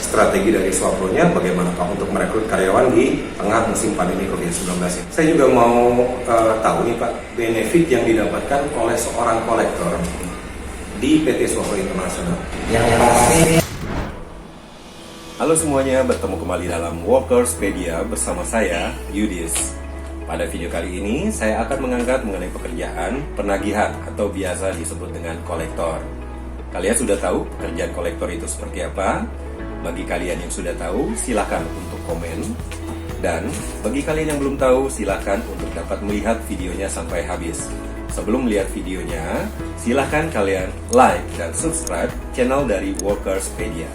strategi dari Swapro-nya bagaimanakah untuk merekrut karyawan di tengah musim pandemi COVID-19 ini. Saya juga mau tahu nih Pak, benefit yang didapatkan oleh seorang kolektor di PT Swapro Internasional. Yang pasti. Halo semuanya, bertemu kembali dalam Workerspedia bersama saya, Yudis. Pada video kali ini, saya akan mengangkat mengenai pekerjaan penagihan atau biasa disebut dengan kolektor. Kalian sudah tahu pekerjaan kolektor itu seperti apa? Bagi kalian yang sudah tahu, silakan untuk komen. Dan bagi kalian yang belum tahu, silakan untuk dapat melihat videonya sampai habis. Sebelum melihat videonya, silakan kalian like dan subscribe channel dari Workerspedia.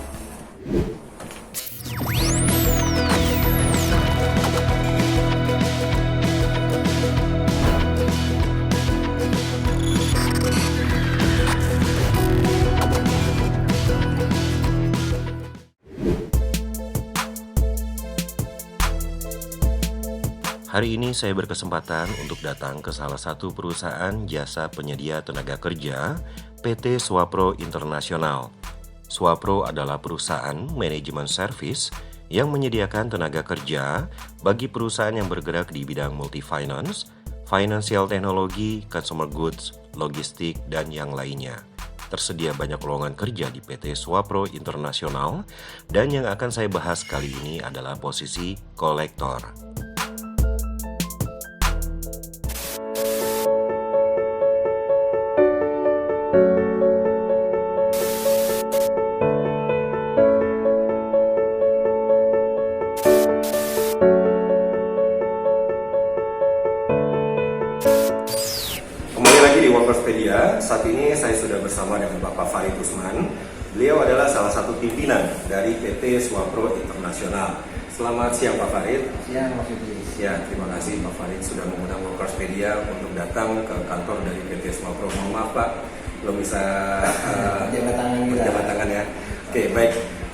Hari ini saya berkesempatan untuk datang ke salah satu perusahaan jasa penyedia tenaga kerja, PT Swapro Internasional. Swapro adalah perusahaan manajemen service yang menyediakan tenaga kerja bagi perusahaan yang bergerak di bidang multi-finance, financial technology, consumer goods, logistik, dan yang lainnya. Tersedia banyak lowongan kerja di PT Swapro Internasional, dan yang akan saya bahas kali ini adalah posisi kolektor. Di Workerspedia, saat ini saya sudah bersama dengan Bapak Farid Usman. Beliau adalah salah satu pimpinan dari PT Swapro Internasional. Selamat siang Pak Farid. Siang Mas Yudis. Ya, terima kasih Pak Farid sudah mengundang Workerspedia untuk datang ke kantor dari PT Swapro. Mohon maaf Pak, belum bisa berjabat tangan ya. Oke, baik.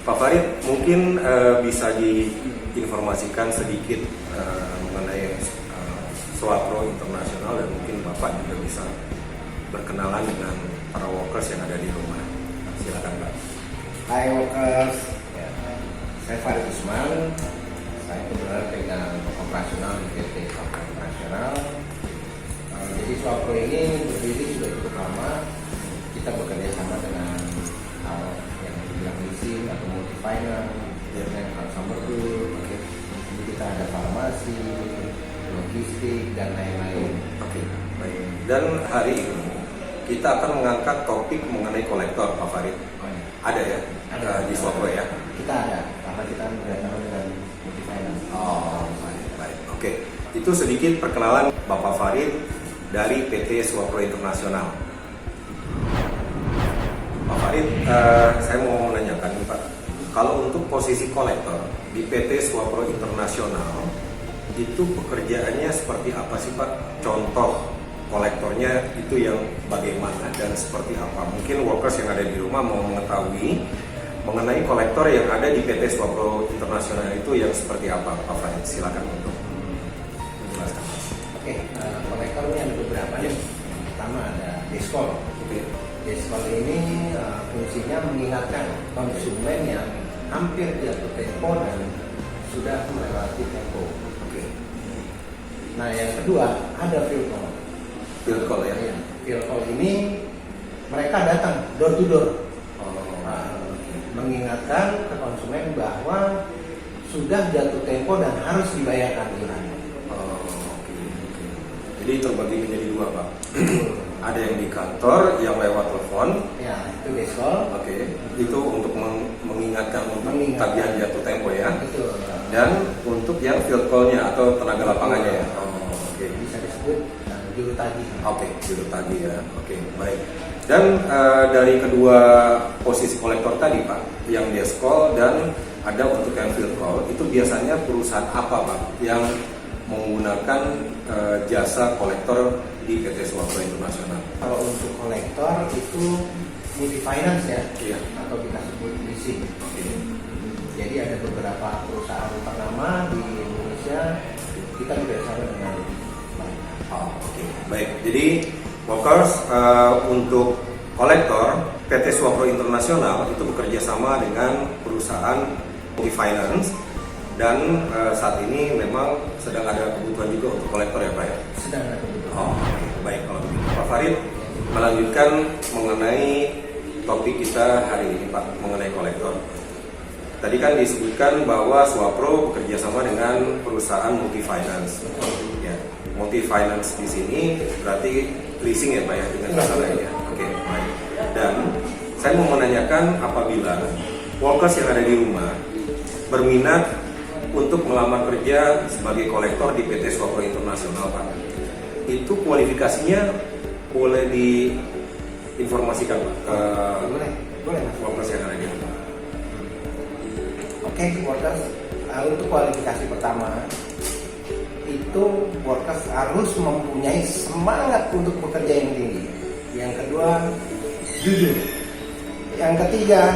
Pak Farid, mungkin bisa diinformasikan sedikit mengenai Swapro Internasional, dan mungkin Bapak juga bisa berkenalan dengan para workers yang ada di rumah. Silakan Pak. Hai workers, saya Farid Usman. Saya kebetulan pegang operasional di PT Swapro Internasional. Jadi Swapro ini berdiri sudah cukup lama. Kita bekerja sama dengan hal yang dibilang leasing atau multi finance, dengan consumer goods. Jadi kita ada farmasi, logistik, dan lain-lain. Oke, baik. Dan hari ini kita akan mengangkat topik mengenai kolektor, Pak Farid. Ada ya? Ada di Swapro ya? Kita ada, karena kita berkaitan dengan multi finance. Oh, baik. Oke, itu sedikit perkenalan Bapak Farid dari PT Swapro Internasional. Pak Farid, saya mau menanyakan nih Pak, kalau untuk posisi kolektor di PT Swapro Internasional, itu pekerjaannya seperti apa sih Pak? Contoh kolektornya itu yang bagaimana dan seperti apa? Mungkin workers yang ada di rumah mau mengetahui mengenai kolektor yang ada di PT Swapro Internasional itu yang seperti apa, Pak Farid? Silakan untuk menjelaskan. Oke, kolektor ini ada beberapa nih. Yang pertama ada deskol. Deskol ini fungsinya mengingatkan konsumen yang hampir jatuh tempo dan sudah melewati tempo. Nah, yang kedua ada field call. Field call ya? Field call ini mereka datang door to door, mengingatkan ke konsumen bahwa sudah jatuh tempo dan harus dibayarkan iurannya. Jadi terbagi menjadi dua Pak. Ada yang di kantor, yang lewat telepon. Ya, itu deskol. Itu untuk mengingatkan untuk tagihan jatuh tempo ya. Betul. Dan untuk yang field call-nya atau tenaga lapangannya ya. Bisa disebut juru tagih. Juru tagih ya. Baik. Dan dari kedua posisi kolektor tadi Pak, yang deskol dan ada untuk yang field call, itu biasanya perusahaan apa Pak yang menggunakan jasa kolektor di PT Swapro Internasional? Kalau untuk kolektor itu multi finance ya, atau kita sebut leasing. Jadi ada beberapa perusahaan ternama di Indonesia, kita bekerjasama dengan Baik. Jadi workers, untuk kolektor PT Swapro Internasional itu bekerja sama dengan perusahaan multi-finance dan saat ini memang sedang ada kebutuhan juga untuk kolektor ya Pak ya? Sedang ada kebutuhan. Oh, baik kalau begitu. Pak Farid melanjutkan mengenai topik kita hari ini Pak, mengenai kolektor. Tadi kan disebutkan bahwa Swapro bekerja sama dengan perusahaan multi-finance. Ya, multi-finance di sini berarti leasing ya Pak ya, dengan kata lainnya. Oke, baik. Dan saya mau menanyakan apabila workers yang ada di rumah berminat untuk melamar kerja sebagai kolektor di PT Swapro Internasional Pak, itu kualifikasinya boleh diinformasikan Pak ke Boleh Mas. workers yang ada di rumah? Oke, workers, untuk kualifikasi pertama itu workers harus mempunyai semangat untuk bekerja yang tinggi. Yang kedua, jujur. Yang ketiga,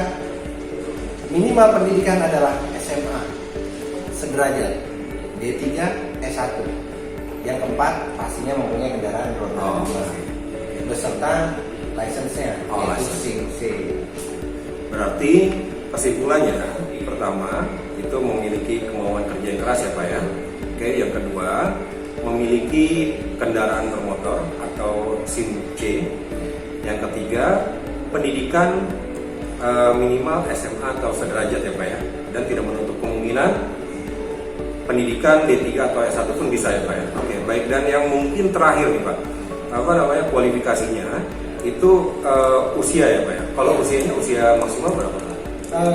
minimal pendidikan adalah SMA sederajat, D3, S1. Yang keempat, pastinya mempunyai kendaraan roda dua beserta license-nya, yaitu SIM-C. Berarti kesimpulannya, pertama itu memiliki kemauan kerja yang keras ya Pak ya. Oke, yang kedua memiliki kendaraan bermotor atau SIM-C. Yang ketiga pendidikan minimal SMA atau sederajat ya Pak ya, dan tidak menutup kemungkinan pendidikan D3 atau S1 pun bisa ya Pak ya. Oke, baik. Dan yang mungkin terakhir nih Pak, kualifikasinya itu usia ya Pak ya. Kalau usianya usia maksimal berapa Pak?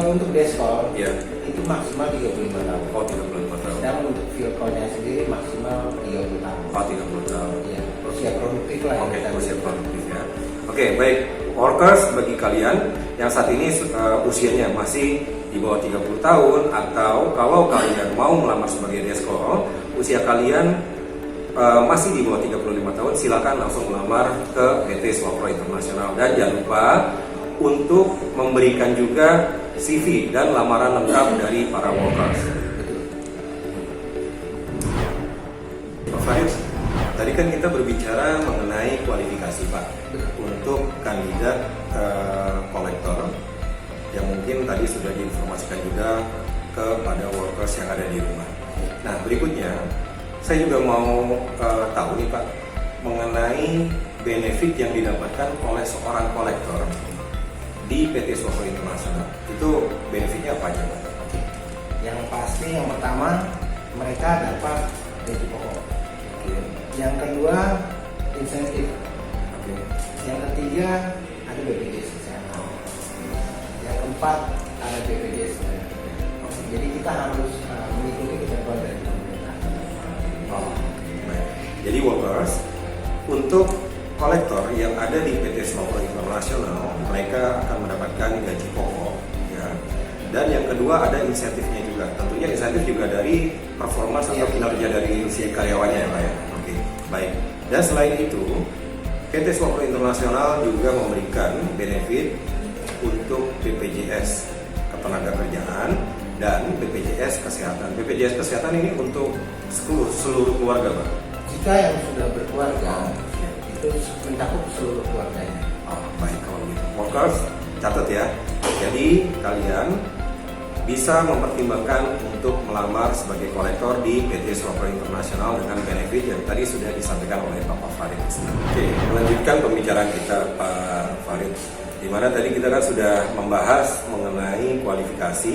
Untuk deskol Ya. itu maksimal 35 tahun. Oh, 35 tahun. Dan untuk field call-nya sendiri maksimal 30 tahun. Oh, 30 tahun. Iya, usia produktif lah. Oke, usia produktif ya. Oke, baik. Workers, bagi kalian yang saat ini usianya masih di bawah 30 tahun atau kalau kalian mau melamar sebagai deskol, usia kalian masih di bawah 35 tahun, silakan langsung melamar ke PT Swapro Internasional. Dan jangan lupa untuk memberikan juga CV dan lamaran lengkap dari para workers. Pak Farid, tadi kan kita berbicara mengenai kualifikasi Pak untuk kandidat kolektor yang mungkin tadi sudah diinformasikan juga kepada workers yang ada di rumah. Nah, berikutnya saya juga mau tahu nih Pak mengenai benefit yang didapatkan oleh seorang kolektor di PT Swapro Internasional. Itu benefitnya apa aja Pak? Yang pasti yang pertama mereka dapat gaji pokok. Yang kedua insentif. Yang ketiga ada BPJS kesehatan. Yang keempat ada BPJS. Jadi kita harus mengikuti ketentuan dari pemerintah. Oh, baik. Jadi workers untuk kolektor yang ada di PT Swapro Internasional, mereka akan mendapatkan gaji pokok ya. Dan yang kedua ada insentifnya juga. Tentunya insentif juga dari performa atau kinerja dari si karyawannya ya Pak ya. Oke, baik. Dan selain itu, PT Swapro Internasional juga memberikan benefit untuk BPJS Ketenagakerjaan dan BPJS Kesehatan. BPJS Kesehatan ini untuk seluruh keluarga Pak. Jika yang sudah berkeluarga itu mencakup seluruh keluarganya. Oh, baik kalau begitu. Workers, catat ya. Jadi kalian bisa mempertimbangkan untuk melamar sebagai kolektor di PT Swapro Internasional dengan benefit yang tadi sudah disampaikan oleh Pak Farid. Oke, melanjutkan pembicaraan kita Pak Farid. Di mana tadi kita kan sudah membahas mengenai kualifikasi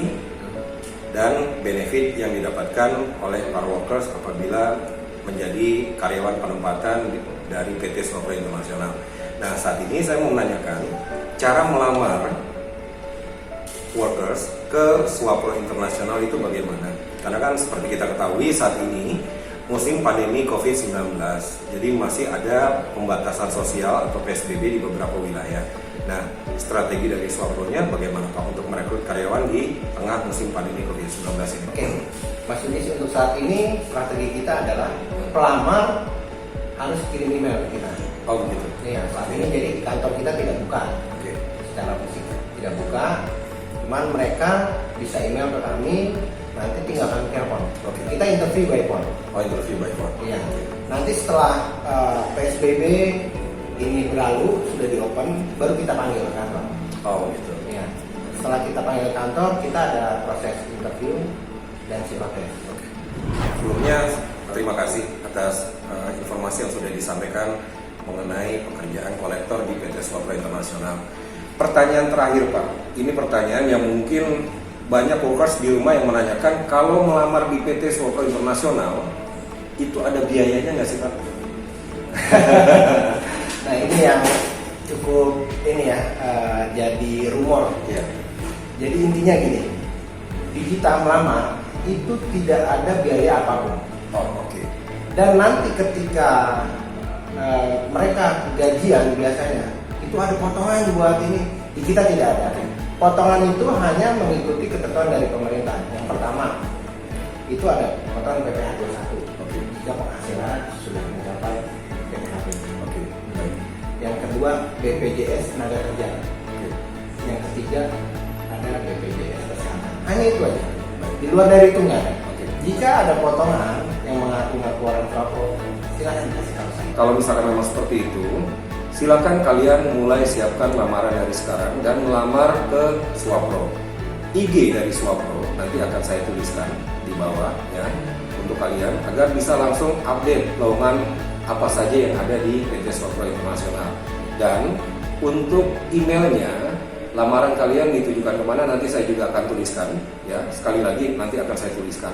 dan benefit yang didapatkan oleh para workers apabila menjadi karyawan penempatan dari PT Swapro Internasional. Nah, saat ini saya mau menanyakan cara melamar workers ke Swapro Internasional itu bagaimana? Karena kan seperti kita ketahui saat ini musim pandemi COVID-19, jadi masih ada pembatasan sosial atau PSBB di beberapa wilayah. Nah, strategi dari Swapro-nya bagaimana Pak untuk merekrut karyawan di tengah musim pandemi COVID-19 ini? Oke, Mas Yudis, untuk saat ini strategi kita adalah pelamar harus kirim email ke kita. Oh begitu. Ya, saat ini jadi kantor kita tidak buka. Oke. Secara fisik tidak buka. Cuman mereka bisa email ke kami, nanti tinggal kami telepon. Oke. Kita interview by phone. Oh, interview by phone. Iya. Nanti setelah PSBB ini berlalu, sudah di open, baru kita panggil ke kantor. Oh gitu. Ya. Setelah kita panggil kantor, kita ada proses interview dan psikotes. Sebelumnya terima kasih atas informasi yang sudah disampaikan mengenai pekerjaan kolektor di PT Swapro Internasional. Pertanyaan terakhir Pak, ini pertanyaan yang mungkin banyak workers di rumah yang menanyakan, kalau melamar di PT Swapro Internasional itu ada biayanya nggak sih Pak? Nah ini yang cukup ini ya, jadi rumor. Iya. Jadi intinya gini, di kita melamar itu tidak ada biaya apapun. Oh oke. Dan nanti ketika mereka gajian biasanya itu ada potongan buat ini, di kita tidak ada. Potongan itu hanya mengikuti ketentuan dari pemerintah. Yang pertama itu ada potongan PPh 21 Oke. jika penghasilan sudah mencapai PPh. Oke. Baik. Yang kedua BPJS tenaga kerja. Oke. Yang ketiga ada BPJS kesehatan. Hanya itu aja. Di luar dari itu nggak ada. Oke. Jika ada potongan yang mengaku-ngaku orang Swapro, silakan dikasih tahu saya. Kalau misalkan memang seperti itu, silakan kalian mulai siapkan lamaran dari sekarang dan melamar ke Swapro. IG dari Swapro nanti akan saya tuliskan di bawah ya untuk kalian agar bisa langsung update lowongan apa saja yang ada di PT Swapro Internasional. Dan untuk emailnya, lamaran kalian ditujukan kemana nanti saya juga akan tuliskan ya. Sekali lagi nanti akan saya tuliskan.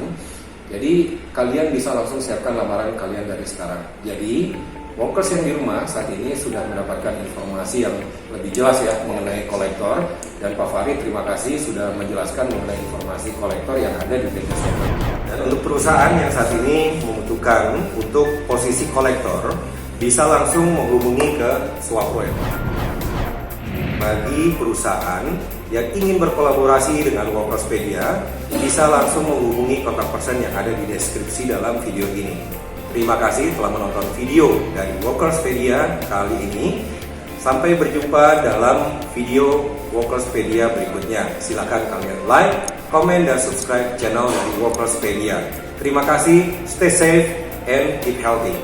Jadi kalian bisa langsung siapkan lamaran kalian dari sekarang. Jadi workers yang di rumah saat ini sudah mendapatkan informasi yang lebih jelas ya mengenai kolektor. Dan Pak Farid terima kasih sudah menjelaskan mengenai informasi kolektor yang ada di PT Swapro. Dan untuk perusahaan yang saat ini membutuhkan untuk posisi kolektor, bisa langsung menghubungi ke Swapro ya Pak. Bagi perusahaan yang ingin berkolaborasi dengan Workerspedia, bisa langsung menghubungi kontak person yang ada di deskripsi dalam video ini. Terima kasih telah menonton video dari Workerspedia kali ini. Sampai berjumpa dalam video Workerspedia berikutnya. Silakan kalian like, komen, dan subscribe channel dari Workerspedia. Terima kasih, stay safe and keep healthy.